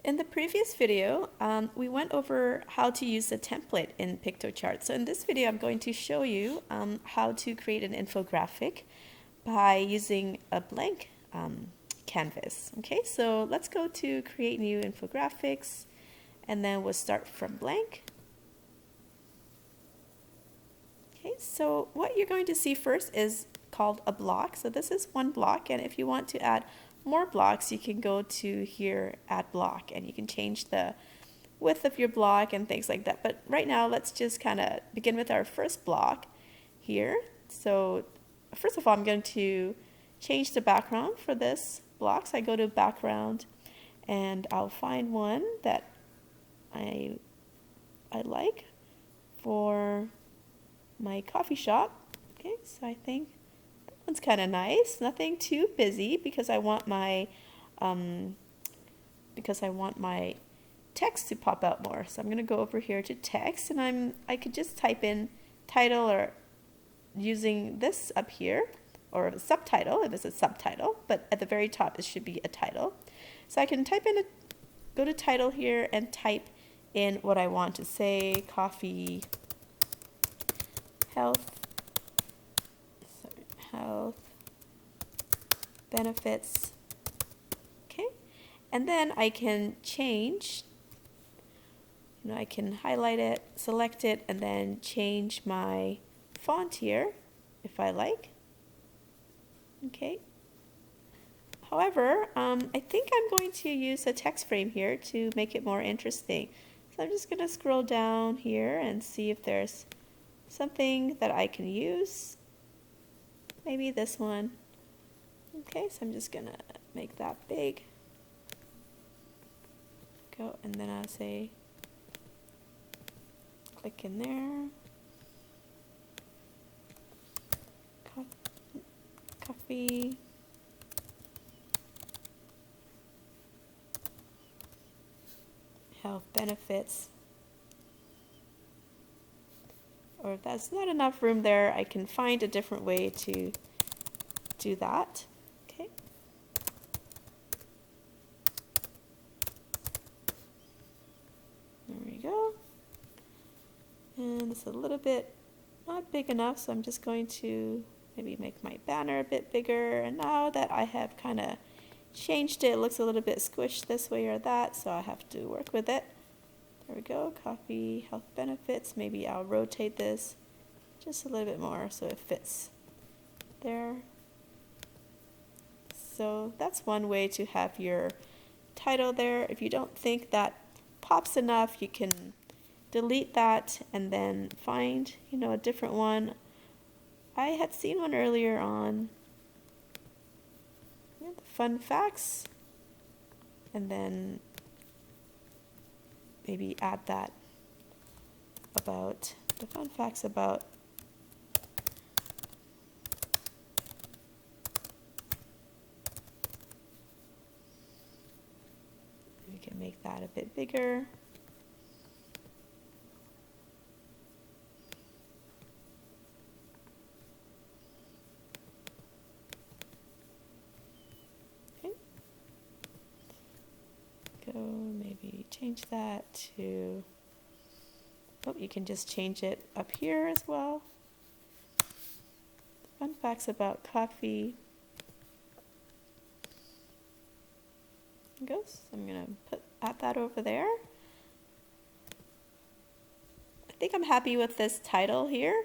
In the previous video, we went over how to use the template in PictoChart. So in this video, I'm going to show you how to create an infographic by using a blank canvas. Okay, so let's go to create new infographics, and then we'll start from blank. Okay, so what you're going to see first is called a block. So this is one block, and if you want to add more blocks, you can go to here, add block, and you can change the width of your block and things like that. But right now, let's just kind of begin with our first block here. So first of all, I'm going to change the background for this block. So I go to background, and I'll find one that I like for my coffee shop. Okay, so I think that one's kind of nice. Nothing too busy because I want my text to pop out more. So I'm going to go over here to text, and I could just type in title, or using this up here, or a subtitle if it's a subtitle, but at the very top it should be a title. So I can type in go to title here and type in what I want to say: coffee, health benefits. Okay, and then I can change, I can highlight it, select it, and then change my font here if I like. Okay, however, I think I'm going to use a text frame here to make it more interesting. So I'm just going to scroll down here and see if there's something that I can use. Maybe this one. Okay, so I'm just gonna make that big. Go, and then I'll say, click in there. Coffee. Health benefits. Or if that's not enough room there, I can find a different way to do that. Okay. There we go. And it's a little bit not big enough, so I'm just going to maybe make my banner a bit bigger. And now that I have kind of changed it, it looks a little bit squished this way or that, so I have to work with it. There we go, coffee, health benefits. Maybe I'll rotate this just a little bit more so it fits there. So that's one way to have your title there. If you don't think that pops enough, you can delete that and then find, a different one. I had seen one earlier on the fun facts, and then maybe add that about the fun facts about we can make that a bit bigger. Okay. Go maybe change that to, you can just change it up here as well. Fun facts about coffee. Goes. I'm gonna add that over there. I think I'm happy with this title here.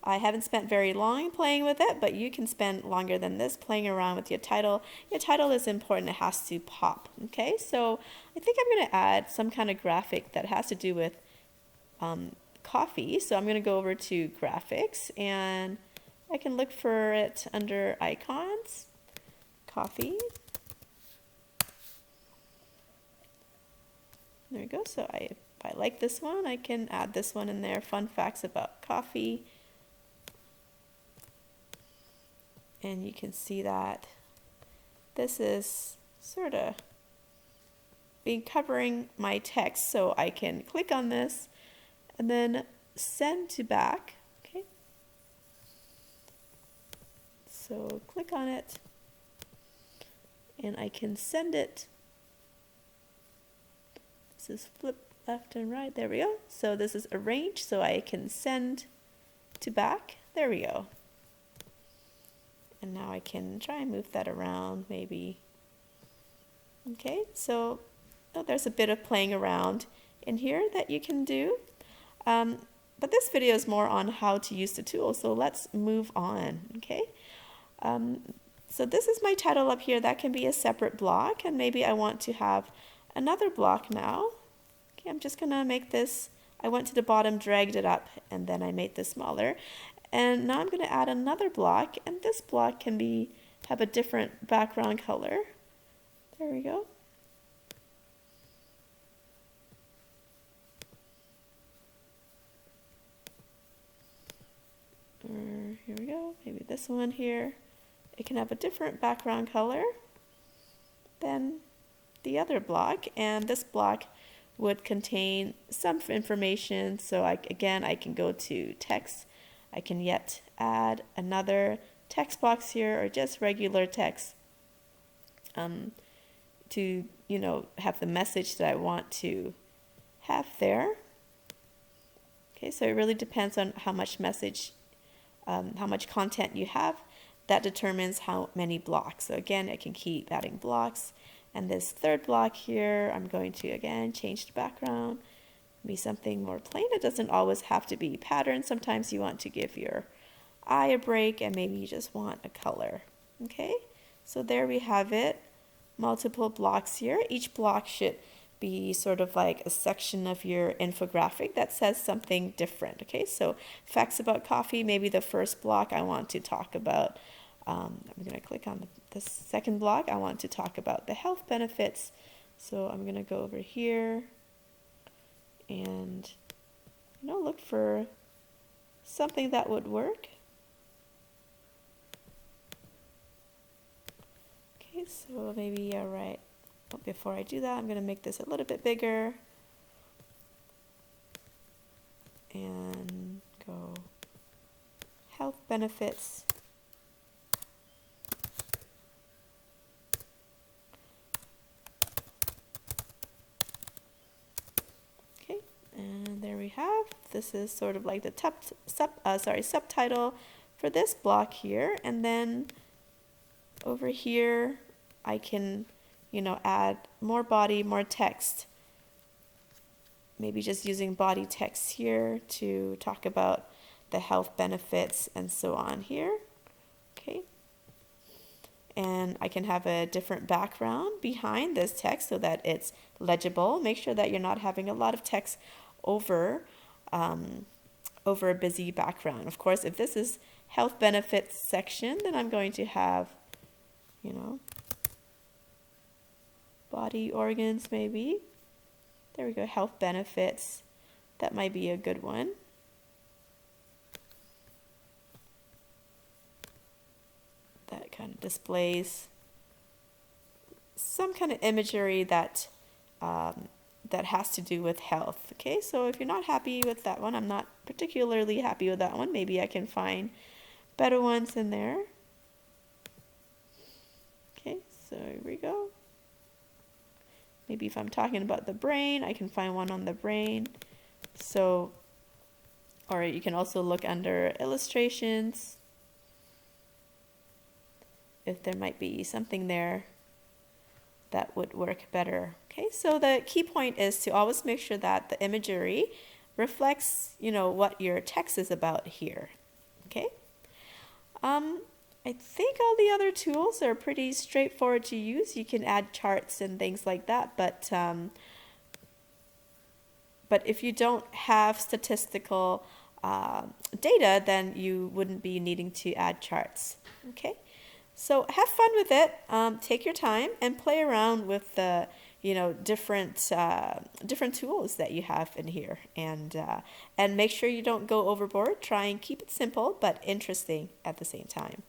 I haven't spent very long playing with it, but you can spend longer than this playing around with your title. Your title is important. It has to pop. Okay, so I think I'm going to add some kind of graphic that has to do with coffee. So I'm going to go over to graphics, and I can look for it under icons, coffee. There we go. So if I like this one, I can add this one in there, fun facts about coffee. And you can see that this is sort of covering my text, so I can click on this and then send to back. Okay. So click on it, and I can send it This is flip left and right. There we go. So this is arrange, so I can send to back. There we go. And now I can try and move that around maybe. Okay, so there's a bit of playing around in here that you can do. But this video is more on how to use the tool, so let's move on, okay? So this is my title up here. That can be a separate block, and maybe I want to have another block now. Okay, I'm just gonna make this, I went to the bottom, dragged it up, and then I made this smaller. And now I'm gonna add another block, and this block can have a different background color. There we go. Here we go, maybe this one here. It can have a different background color than the other block, and this block would contain some information. So again, I can go to text. I can yet add another text box here, or just regular text to, have the message that I want to have there. Okay, so it really depends on how much message, how much content you have. That determines how many blocks. So again, I can keep adding blocks. And this third block here, I'm going to, again, change the background. Be something more plain. It doesn't always have to be patterned. Sometimes you want to give your eye a break, and maybe you just want a color. Okay, so there we have it. Multiple blocks here. Each block should be sort of like a section of your infographic that says something different. Okay, so facts about coffee. Maybe the first block I want to talk about. I'm going to click on the second block. I want to talk about the health benefits. So I'm going to go over here and look for something that would work. Okay, so maybe before I do that, I'm going to make this a little bit bigger and go health benefits. And there we have, this is sort of like the subtitle for this block here. And then over here, I can, add more body, more text. Maybe just using body text here to talk about the health benefits and so on here. Okay. And I can have a different background behind this text so that it's legible. Make sure that you're not having a lot of text over a busy background. Of course, if this is health benefits section, then I'm going to have, body organs maybe. There we go, health benefits. That might be a good one. That kind of displays some kind of imagery that has to do with health. Okay, so if you're not happy with that one, I'm not particularly happy with that one. Maybe I can find better ones in there. Okay, so here we go. Maybe if I'm talking about the brain, I can find one on the brain. So, or you can also look under illustrations if there might be something there that would work better. Okay, so the key point is to always make sure that the imagery reflects, what your text is about here. Okay. I think all the other tools are pretty straightforward to use. You can add charts and things like that, but if you don't have statistical data, then you wouldn't be needing to add charts. Okay. So have fun with it. Take your time and play around with the different tools that you have in here, and make sure you don't go overboard. Try and keep it simple but interesting at the same time.